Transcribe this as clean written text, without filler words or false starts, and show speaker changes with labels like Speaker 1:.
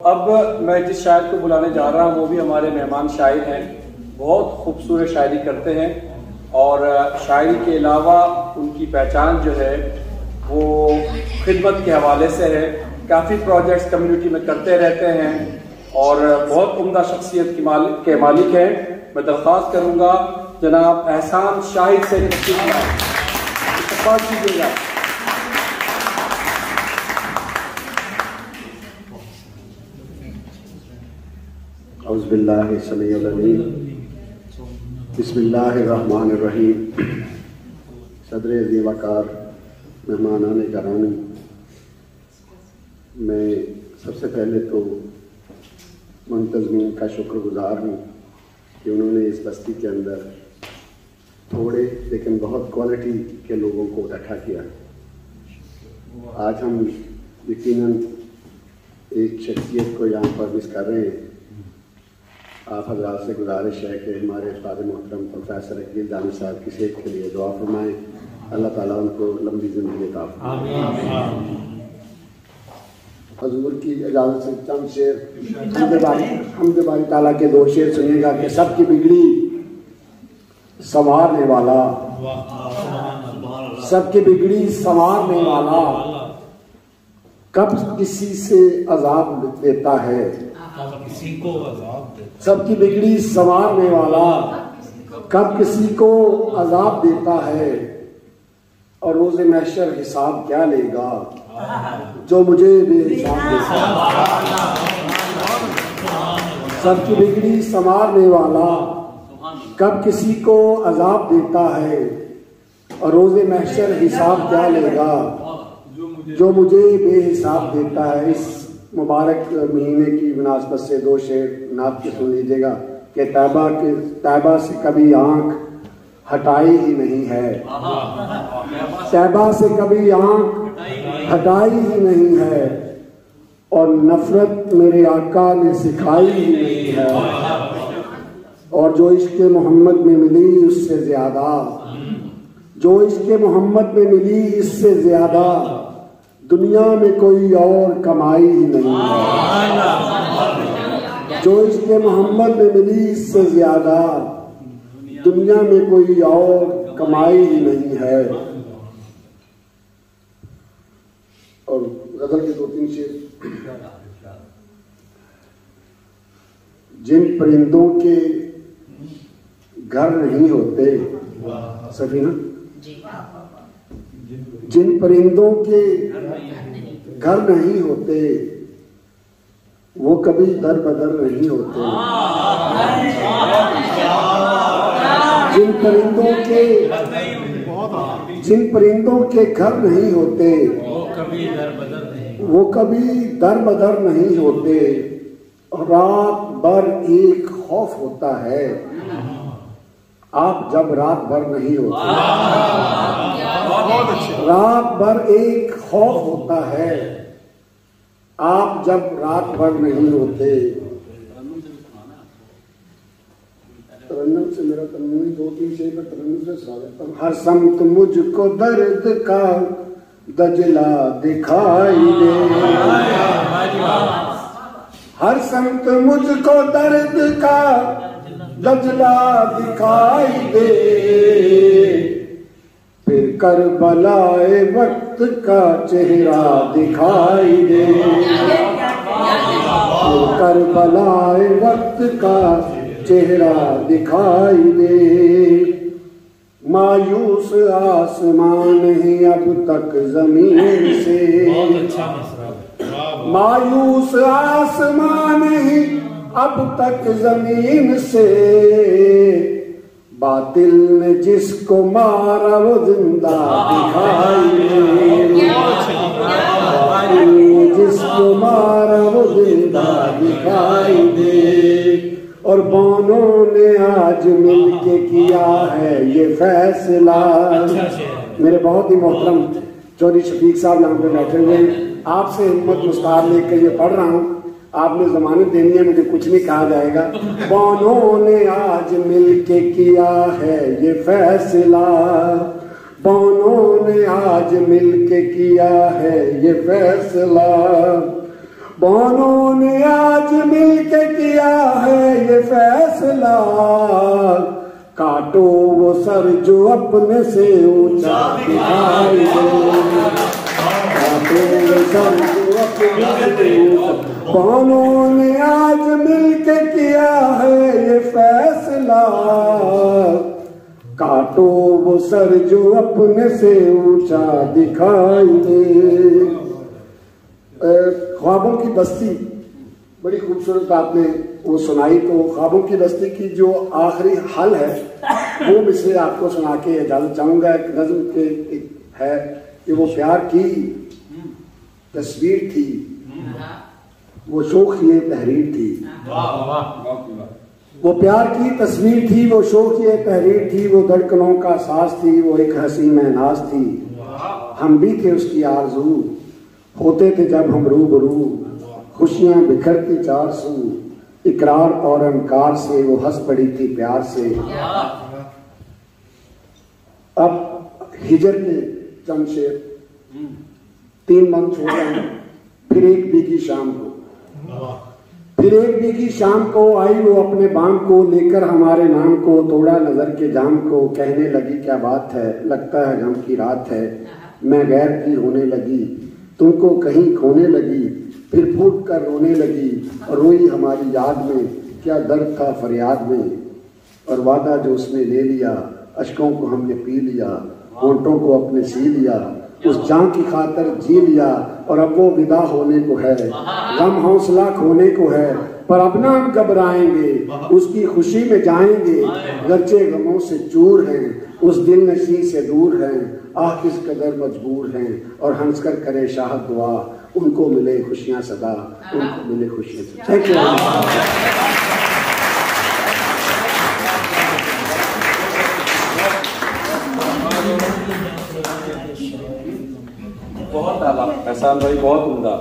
Speaker 1: अब मैं जिस शायर को बुलाने जा रहा हूँ वो भी हमारे मेहमान शायर हैं। बहुत खूबसूरत शायरी करते हैं और शायरी के अलावा उनकी पहचान जो है वो खिदमत के हवाले से है। काफ़ी प्रोजेक्ट्स कम्युनिटी में करते रहते हैं और बहुत उम्दा शख्सियत के मालिक हैं। मैं दरख्वास्त करूँगा जनाब एहसान शाहिद से इस्तक़बाल कीजिएगा।
Speaker 2: औज़ुबिल्लाहि समीउल अलीम बिस्मिल्लाहिर्रहमानिर्रहीम। सदर अज़ीम वक़ार मेहमानान गिरामी, मैं सबसे पहले तो मुंतज़मीन का शुक्रगुज़ार हूँ कि उन्होंने इस बस्ती के अंदर थोड़े लेकिन बहुत क्वालिटी के लोगों को इकट्ठा किया। आज हम यकीनन एक शख्सियत को यहाँ पर मिस कर रहे हैं। आप हज़रात से गुजारिश है कि हमारे उस्ताद मोहतरम प्रोफेसर अकील दानी साहब की सेहत के लिए दुआ फरमाएँ। अल्लाह ताला उनको लंबी ज़िंदगी अता फरमाए। हजूर की इजाज़त से चंद शेर हम्द बारी ताला के दो शेर सुनिएगा कि सबकी बिगड़ी संवारने वाला, सबकी बिगड़ी संवारने वाला कब किसी से अजाब देता है,
Speaker 3: किसी को अजाब देता।
Speaker 2: सबकी बिगड़ी संवारने वाला कब किसी को अजाब देता है, और रोज़े महशर हिसाब क्या लेगा जो मुझे बेहिसाब देता है। सबकी बिगड़ी संवारने वाला कब किसी को अजाब देता है, और रोज़े महशर हिसाब क्या लेगा जो मुझे बेहिसाब देता है। इस मुबारक महीने की मुनासबत से दो शेर नात के सुन लीजिएगा कि तैबा से कभी आंख हटाई ही नहीं है, तैबा से कभी आंख हटाई ही नहीं है, और नफरत मेरे आका ने सिखाई ही नहीं है, और जो इश्क़ मोहम्मद में मिली उससे ज्यादा, जो इश्क़ मोहम्मद में मिली इससे ज्यादा दुनिया में कोई और कमाई ही नहीं है। जो इश्क़ मोहम्मद में मिली इससे ज्यादा दुनिया में कोई और कमाई ही नहीं है। और गजल के दो तीन शेर। जिन परिंदों के घर नहीं होते, सफीना, जिन परिंदों के घर नहीं होते वो कभी दर बदर नहीं होते। जिन परिंदों के घर नहीं होते वो कभी दर बदर नहीं होते, और रात भर एक खौफ होता है आप जब रात भर नहीं होते। रात भर एक खौफ होता है आप जब रात भर नहीं होते। तरन्नुम से मेरा तरन्नुम दो तीन शेर पर तरन्नुम से स्वागत। हर समत मुझको दर्द का दजला दिखाई दे, हर समत मुझको दर्द का दजला दिखाई दे, फिर करबलाए वक्त का चेहरा दिखाई दे, फिर करबलाए वक्त का चेहरा दिखाई दे। मायूस आसमान ही अब तक जमीन से, मायूस आसमान ही अब तक जमीन से, बातिल ने जिसको मारा वो जिंदा दिखाई दे, बातिल ने जिसको मारा वो जिंदा दिखाई दे। और बानों ने आज मिलके किया है ये फैसला। मेरे बहुत ही मोहतरम चौधरी शफीक साहब यहाँ पे बैठे हुए हैं, आपसे हिम्मत मुस्तार लेकर ये पढ़ रहा हूँ, आपने जमानत देनी है, मुझे कुछ नहीं कहा जाएगा। बानों ने आज मिलके किया है ये फैसला, बानों ने आज मिलके किया है ये फैसला, बानों ने आज मिलके किया है ये फैसला, काटो वो सर जो अपने से ऊंचा दिखाई दे, काटो वो सर जो अपने से ऊंचा। बानों ने आज मिलके किया है ये फैसला, काटो वो सर जो अपने से ऊंचा दिखाई दे। ख्वाबों की बस्ती बड़ी खूबसूरत आपने वो सुनाई। तो ख्वाबों की बस्ती की जो आखिरी हल है वो मिसरे आपको सुना के इजाजत चाहूंगा। एक नज्म के है कि वो प्यार की तस्वीर थी, वो शौक ये तहरीर थी। वो प्यार की तस्वीर थी, वो शौक ये तहरीर थी, वो धड़कनों का साज थी, वो एक हंसी महनाज थी। हम भी थे उसकी आरज़ू, होते थे जब हम रूबरू, खुशियां बिखरती चार सू, इकरार और अनकार से वो हंस पड़ी थी प्यार से। अब हिजर के चंद शेर 3 मन छोड़ रहे हैं। फिर एक बीगी शाम को, फिर एक बीगी शाम को आई वो अपने बाम को लेकर हमारे नाम को, तोड़ा नजर के जाम को, कहने लगी क्या बात है, लगता है गम की रात है, मैं गैर की होने लगी, तुमको कहीं खोने लगी, फिर फूट कर रोने लगी, और रोई हमारी याद में, क्या दर्द था फरियाद में, और वादा जो उसने ले लिया, अश्कों को हमने पी लिया, होंठों को अपने सी लिया, उस जान की खातर जी लिया, और अब वो विदा होने को है, गम हौसला खोने को है, पर अब ना हम घबराएंगे, उसकी खुशी में जाएंगे, गरचे गमों से चूर हैं, उस दिल नशी से दूर हैं, आह किस कदर मजबूर हैं, और हंसकर करे शाह दुआ, उनको मिले खुशियां सदा, उनको मिले खुशियां सदा। Thank you.
Speaker 1: बहुत आला एहसान भाई, बहुत उम्दा।